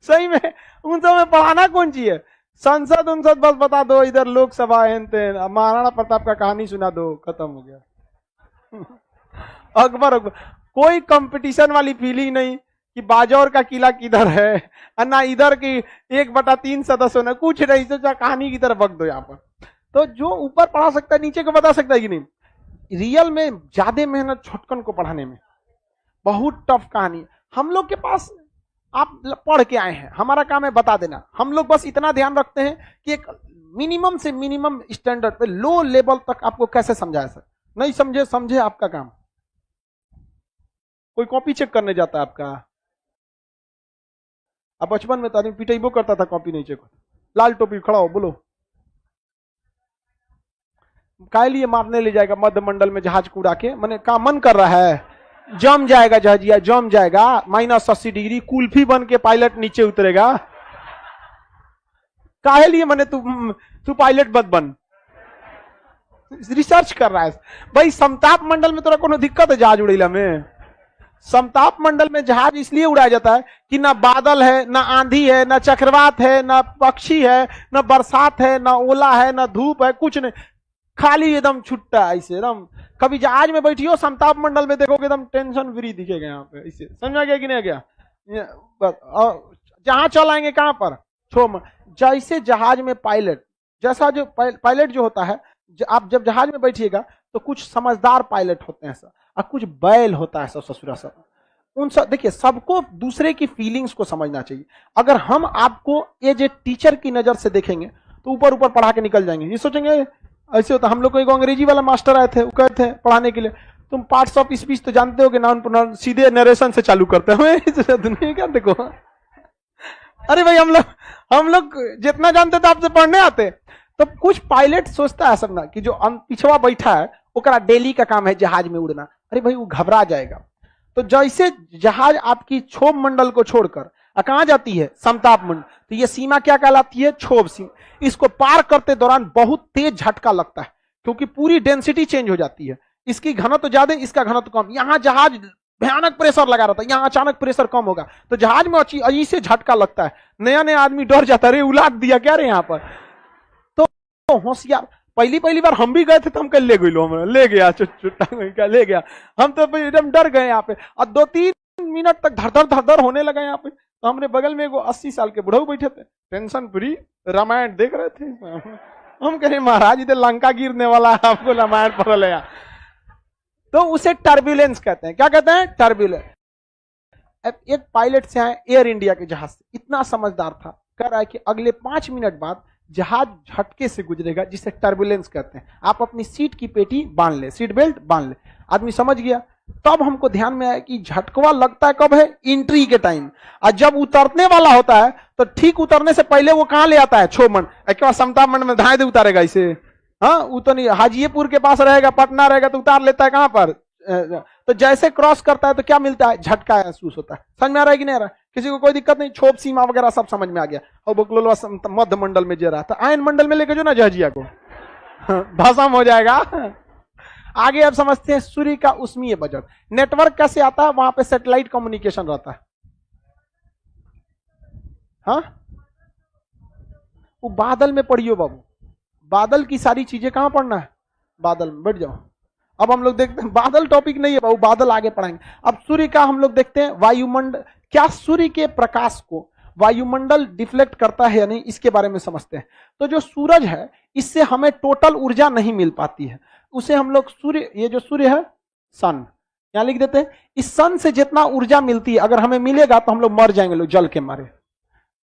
सही में उन सब में पढ़ाना कौन चीज है? संसद उनसद बस बता दो, इधर लोकसभा महाराणा प्रताप का कहानी सुना दो, खत्म हो गया। अकबर कोई कंपटीशन वाली फीलिंग नहीं कि बाजौर का किला किधर है, ना इधर की 1/3 सदस्य ने, कुछ नहीं, सोचा कहानी की तरफ वक्त दो। यहाँ पर तो जो ऊपर पढ़ा सकता है नीचे को बता सकता है कि नहीं? रियल में ज्यादा मेहनत छोटकन को पढ़ाने में, बहुत टफ कहानी। हम लोग के पास आप पढ़ के आए हैं, हमारा काम है बता देना। हम लोग बस इतना ध्यान रखते हैं कि एक मिनिमम से मिनिमम स्टैंडर्ड पे, लो लेवल तक आपको कैसे समझाए सर। नहीं समझे आपका काम। कोई कॉपी चेक करने जाता है आपका? अब बचपन में तो आदमी पिटाइबो करता था, कॉपी नहीं चेक होता। लाल टोपी खड़ा हो, बोलो काय लिए मारने ले जाएगा मध्य मंडल में जहाज को उड़ा के? मैंने कहा मन कर रहा है, जम जाएगा जहाजिया, जम जाएगा, -80 डिग्री, कुल्फी बन के पायलट नीचे उतरेगा। काहे लिए मैंने तू पायलट मत बन। रिसर्च कर रहा है भाई। समताप मंडल में तोरा कोनो दिक्कत है जहाज उड़ेला में? समताप मंडल में जहाज इसलिए उड़ाया जाता है कि ना बादल है, ना आंधी है, ना चक्रवात है, ना पक्षी है, ना बरसात है, ना ओला है, ना धूप है, कुछ नहीं, खाली एकदम छुट्टा ऐसे एकदम। कभी जहाज में बैठियो समताप मंडल में देखोगे एकदम टेंशन फ्री दिखेगा यहाँ पे। ऐसे समझा गया कि नहीं गया? जहां चल आएंगे कहां पर? जैसे जहाज में पायलट, जैसा जो पायलट जो होता है, आप जब जहाज में बैठिएगा तो कुछ समझदार पायलट होते हैं सर, और कुछ बैल होता है ससुरा सर। उन सब देखिए, सबको दूसरे की फीलिंग्स को समझना चाहिए। अगर हम आपको एज ए टीचर की नजर से देखेंगे तो ऊपर ऊपर पढ़ा के निकल जाएंगे। ये सोचेंगे ऐसे होता। हम लोग को एक अंग्रेजी वाला मास्टर आए थे, वो कहते थे पढ़ाने के लिए, तुम पार्ट्स ऑफ स्पीच तो जानते हो कि नाउन, सीधे नरेशन से चालू करते हैं। दुनिया क्या देखो। अरे भाई हम लोग जितना जानते थे आपसे पढ़ने आते। तो कुछ पायलट सोचता है सब ना कि जो पिछवा बैठा है ओकरा डेली का काम है जहाज में उड़ना। अरे भाई वो घबरा जाएगा। तो जैसे जहाज आपकी क्षोभ मंडल को छोड़कर कहां जाती है? समताप मंडल। तो ये सीमा क्या कहलाती है? क्षोभ सीमा। इसको पार करते दौरान बहुत तेज झटका लगता है, क्योंकि पूरी डेंसिटी चेंज हो जाती है। इसकी घनत्व तो ज्यादा, इसका घनत्व तो कम। यहां जहाज भयानक प्रेशर लगा रहता है, यहां अचानक प्रेशर कम होगा तो जहाज में अजीब से झटका लगता है। नया नया आदमी डर जाता है, अरे उलाट दिया क्या रे यहाँ पर। तो होशियार, पहली बार हम भी गए थे तो हम कल ले गया चुट्टा ले गया। हम तो एकदम डर गए यहाँ पे, और 2-3 मिनट तक धर होने लगा यहाँ पे। तो हमने बगल में वो 80 साल के बुढ़ऊ बैठे थे, टेंशन फ्री, रामायण देख रहे थे। हम कह रहे महाराज इधर लंका गिरने वाला है, आपको रामायण पढ़ लिया। तो उसे टर्बुलेंस कहते हैं। क्या कहते हैं? टर्बुलेंस। एक पायलट से आए एयर इंडिया के जहाज से, इतना समझदार था, कह रहा है कि अगले 5 मिनट बाद जहाज झटके से गुजरेगा, जिसे टर्बुलेंस कहते हैं। आप अपनी सीट की पेटी बांध ले, सीट बेल्ट बांध ले। आदमी समझ गया। तब हमको ध्यान में आया कि झटकवा लगता है कब है? एंट्री के टाइम। और जब उतरने वाला होता है तो ठीक उतरने से पहले वो कहां ले आता है? क्षोभ मंडल। एक बार समताप मंडल में धाए दे उतारेगा इसे। हाँ, उतनी हाजीपुर के पास रहेगा, पटना रहेगा तो उतार लेता है कहां पर? तो जैसे क्रॉस करता है तो क्या मिलता है? झटका महसूस होता है। समझ में आ रहा है कि नहीं आ रहा? किसी को कोई दिक्कत नहीं? क्षोभ सीमा वगैरह सब समझ में आ गया। और बकलोलवा मध्य मंडल में जे रहा था, आयन मंडल में लेके जो ना जहाजिया को भस्म हो जाएगा। आगे अब समझते हैं सूर्य का उष्मीय बजट। नेटवर्क कैसे आता है? वहां पे सैटेलाइट कम्युनिकेशन रहता है। हाँ, वो बादल में पढ़ियो बाबू। बादल की सारी चीजें कहां पढ़ना है? बादल में बैठ जाओ। अब हम लोग देखते हैं, बादल टॉपिक नहीं है बाबू, बादल आगे पढ़ाएंगे। अब सूर्य का हम लोग देखते हैं वायुमंडल। क्या सूर्य के प्रकाश को वायुमंडल डिफ्लेक्ट करता है या नहीं, इसके बारे में समझते हैं। तो जो सूरज है, इससे हमें टोटल ऊर्जा नहीं मिल पाती है, उसे हम लोग सूर्य, ये जो सूर्य है सन, यहां लिख देते हैं, इस सन से जितना ऊर्जा मिलती है अगर हमें मिलेगा तो हम लोग मर जाएंगे, लोग जल के मारे,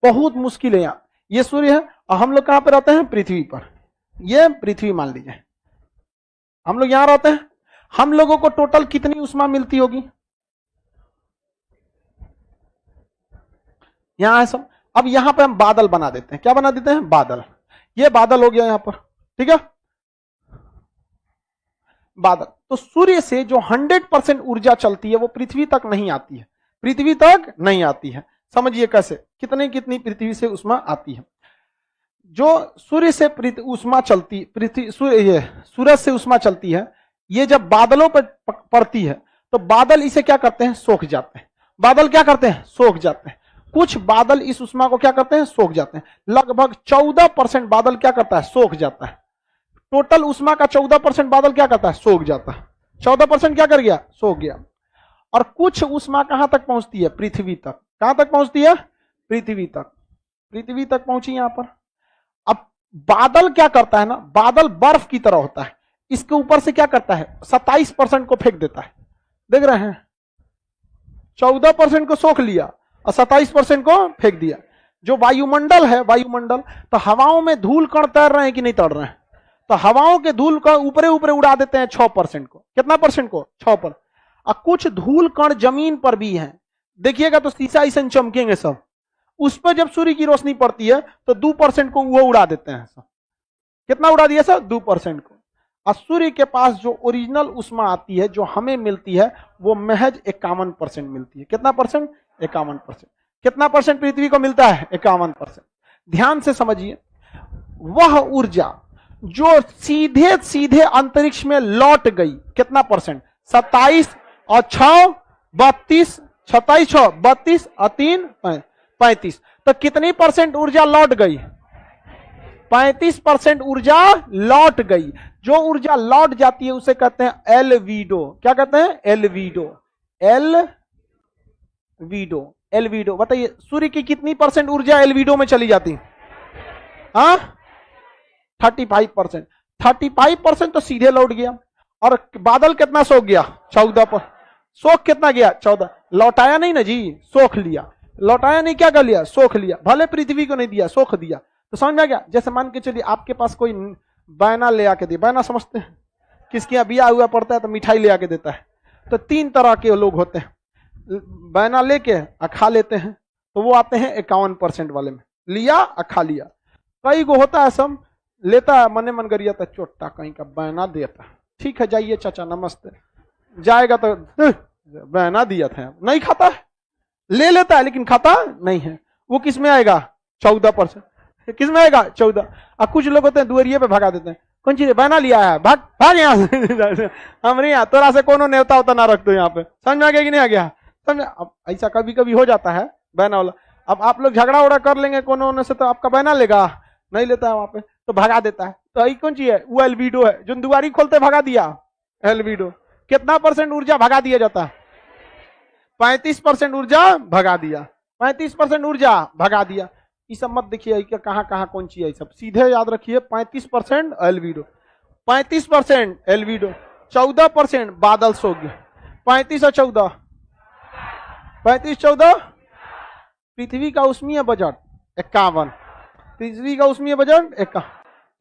बहुत मुश्किल है। यहाँ ये सूर्य है और हम लोग कहां पर रहते हैं, पृथ्वी पर, ये पृथ्वी मान लीजिए, हम लोग यहां रहते हैं। हम लोगों को टोटल कितनी उष्मा मिलती होगी, यहां है सब। अब यहां पे हम बादल बना देते हैं, क्या बना देते हैं, बादल। ये बादल हो गया यहां पर, ठीक है, बादल। तो सूर्य से जो 100% ऊर्जा चलती है वो पृथ्वी तक नहीं आती है, पृथ्वी तक नहीं आती है। समझिए कैसे, कितनी कितनी पृथ्वी से उष्मा आती है। जो सूर्य से उष्मा चलती, पृथ्वी सूरज से उष्मा चलती है, ये जब बादलों पर पड़ती है तो बादल इसे क्या करते हैं, सोख जाते हैं। बादल क्या करते हैं, सोख जाते हैं। कुछ बादल इस उष्मा को क्या करते हैं, सोख जाते हैं। लगभग 14% बादल क्या करता है, सोख जाता है। टोटल उष्मा का 14% बादल क्या करता है, सोख जाता है। 14% क्या कर गया, सोख गया। और कुछ उष्मा कहां तक पहुंचती है, पृथ्वी तक। कहां तक पहुंचती है, पृथ्वी तक, पृथ्वी तक पहुंची यहां पर। अब बादल क्या करता है ना, बादल बर्फ की तरह होता है, इसके ऊपर से क्या करता है, 27% को फेंक देता है। देख रहे हैं, 14% को सोख लिया और 27% को फेंक दिया। जो वायुमंडल है, वायुमंडल, तो हवाओं में धूल कण तैर रहे हैं कि नहीं तैर रहे हैं, तो हवाओं के धूल का ऊपरे ऊपरे उड़ा देते हैं 6% को। कितना परसेंट को, 6%। और कुछ धूल कण जमीन पर भी हैं, देखिएगा तो शीशा ऐसे चमकेंगे सब, उस पर जब सूर्य की रोशनी पड़ती है तो 2% को वो उड़ा देते हैं सब। कितना उड़ा दिया सर, 2% को। और सूर्य के पास जो ओरिजिनल उष्मा आती है, जो हमें मिलती है, वो महज 51% मिलती है। कितना परसेंट, 51%। कितना परसेंट पृथ्वी को मिलता है, 51%। ध्यान से समझिए, वह ऊर्जा जो सीधे सीधे अंतरिक्ष में लौट गई, कितना परसेंट, 27 और 6 32, 27 6 32 और 3 35। तो कितनी परसेंट ऊर्जा लौट गई, 35% ऊर्जा लौट गई। जो ऊर्जा लौट जाती है उसे कहते हैं एलवीडो। क्या कहते हैं, एलवीडो, एलवीडो, एलवीडो। बताइए सूर्य की कितनी परसेंट ऊर्जा एलवीडो में चली जाती है, हाँ 35%। 35% तो सीधे लौट गया। और बादल कितना सोख गया, 14%। सोख कितना गया, 14। लौटाया नहीं ना जी, सोख लिया। लौटाया नहीं, क्या कर लिया, सोख लिया। भले पृथ्वी को नहीं दिया, सोख दिया। तो समझ में आ गया। जैसे मान के चलिए आपके पास कोई बैना ले आके दिया, बैना समझते हैं, किसके यहाँ बिया हुआ पड़ता है तो मिठाई ले आके देता है। तो 3 तरह के लोग होते हैं, बैना लेके खा लेते हैं, तो वो आते हैं 51% वाले में, लिया खा लिया। कई को होता है सब लेता है, मने मन करिया था चोट्टा कहीं का बैना देता, ठीक है जाइए चाचा नमस्ते, जाएगा तो बैना दिया था, नहीं खाता है, ले लेता है लेकिन खाता नहीं है। वो किस में आएगा, 14%। किस में आएगा, 14। अब कुछ लोग होते हैं दुआरिये पे भगा देते हैं, कौन चीज बैना लिया है, भाग भाग यहाँ से हमारे यहाँ तोरा से कोनो नेवता होता ना रख दो यहाँ पे। समझ में आ गया कि नहीं आ गया, समझ। अब ऐसा कभी कभी हो जाता है बैना वाला। अब आप लोग झगड़ा उड़ा कर लेंगे कोनो से तो आपका बैना लेगा, नहीं लेता है वहां पे तो भगा देता है। तो यही कौन चीज है, वो एलवीडो है, जो दुआरी खोलते भगा दिया, एलवीडो। कितना परसेंट ऊर्जा भगा दिया जाता है, 35% ऊर्जा भगा दिया, 35% ऊर्जा भगा दिया। ये सब मत देखिए कहां कहां कौन चीज है, सब सीधे याद रखिए। 35% एलवीडो, 35% एलवीडो, 14% बादल सो गया। 35 और 14, 35 14। पृथ्वी का उष्मीय बजट 51, पृथ्वी का उष्मीय बजट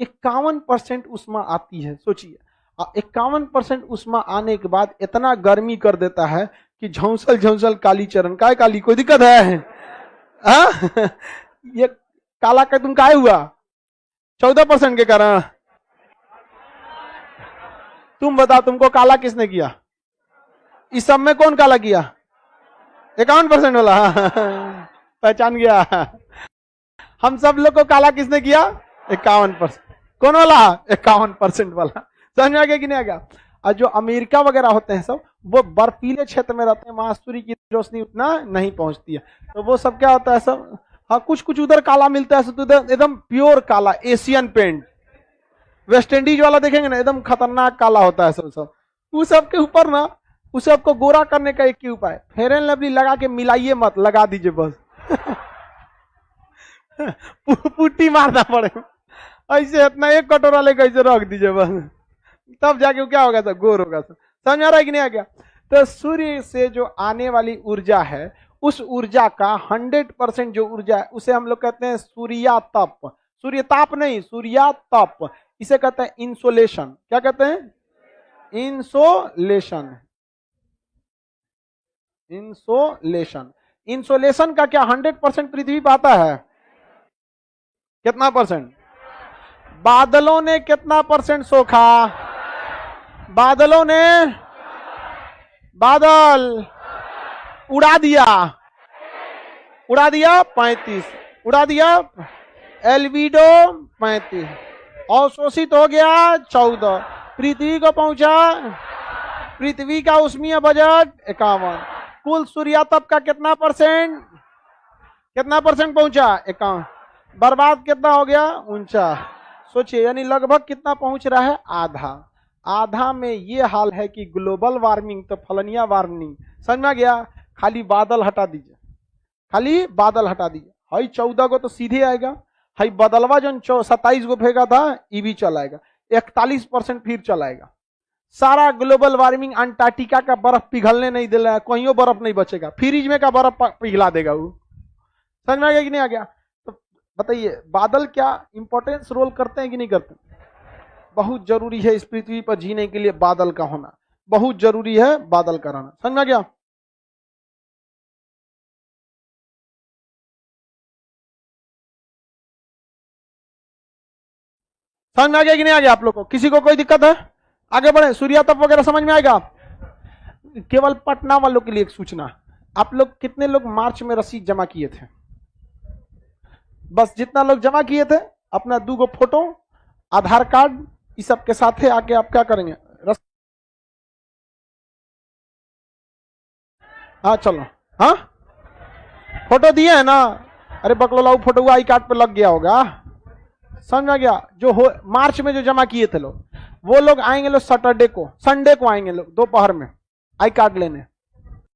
51% उष्मा आती है। सोचिए 51% उष्मा आने के बाद इतना गर्मी कर देता है कि झौंसल झौंसल काली चरण। काय काली, कोई दिक्कत है ये काला का तुम काय हुआ, 14% के कारण। तुम बताओ तुमको काला किसने किया, इस सब में कौन काला किया, 51% वाला पहचान गया। हम सब लोग को काला किसने किया, 51%। कौन वाला, 51% वाला। समझ में आ गया कि नहीं आ गया। और जो अमेरिका वगैरह होते हैं सब, वो बर्फीले क्षेत्र में रहते हैं, वहां सूर्य की रोशनी उतना नहीं पहुंचती है, तो वो सब क्या होता है सब, हाँ कुछ कुछ उधर काला मिलता है, तो एकदम प्योर काला, एशियन पेंट। वेस्ट इंडीज वाला देखेंगे ना, एकदम खतरनाक काला होता है सब। उस सब के ऊपर ना, उस सबको गोरा करने का एक ही उपाय, फेयर एंड लवली लगा के मिलाइए मत, लगा दीजिए बस पुट्टी मारना पड़ेगा। ऐसे इतना एक कटोरा लेकर ऐसे रख दीजिए बस, तब जाके क्या होगा सर, गोर होगा सर। समझ आ रहा है कि नहीं आ गया? तो सूर्य से जो आने वाली ऊर्जा है, उस ऊर्जा का 100% जो ऊर्जा है उसे हम लोग कहते हैं सूर्यातप। सूर्यताप नहीं, सूर्यातप। इसे कहते हैं इंसोलेशन। क्या कहते हैं? इंसोलेशन। इंसोलेशन। इंसोलेशन का क्या 100% पृथ्वी पर आता है? कितना परसेंट? बादलों ने कितना परसेंट सोखा? बादलों ने बादल उड़ा दिया, उड़ा दिया 35, उड़ा दिया एल्बिडो 35, अवशोषित हो गया 14, पृथ्वी को पहुंचा, पृथ्वी का उष्मीय बजट 51, कुल सूर्यातप का कितना परसेंट, कितना परसेंट पहुंचा? 51, बर्बाद कितना हो गया? 49। सोचिए यानी लगभग कितना पहुंच रहा है? आधा। आधा में ये हाल है कि ग्लोबल वार्मिंग तो फलनिया वार्मिंग। समझ में आ गया? खाली बादल हटा दीजिए, खाली बादल हटा दीजिए, हाई 14 को तो सीधे आएगा, हाई बदलवा जो 27 को फेंका था ये भी चलाएगा, 41% फिर चलाएगा। सारा ग्लोबल वार्मिंग अंटार्कटिका का बर्फ पिघलने नहीं दे रहा है, कहीं बर्फ नहीं बचेगा, फ्रिज में का बर्फ पिघला देगा वो। समझ में आ गया कि नहीं आ गया? तो बताइए बादल क्या इंपॉर्टेंस रोल करते हैं कि नहीं करते? बहुत जरूरी है इस पृथ्वी पर जीने के लिए बादल का होना, बहुत जरूरी है बादल का रहना। समझ में आ गया? समझ में आ गया कि नहीं आ गया आप लोग को? किसी को कोई दिक्कत है? आगे बढ़े, सूर्यातप वगैरह समझ में आएगा? केवल पटना वालों के लिए एक सूचना, आप लोग कितने लोग मार्च में रसीद जमा किए थे? बस जितना लोग जमा किए थे अपना 2 फोटो, आधार कार्ड, इस सब के साथ है आके आप क्या करेंगे? हाँ चलो, हाँ फोटो दिए है ना? अरे बकलोला फोटो आई कार्ड पे लग गया होगा। समझ में गया? जो हो मार्च में जो जमा किए थे लोग, वो लोग आएंगे लोग सैटरडे को, संडे को आएंगे लोग दोपहर में आई कार्ड लेने।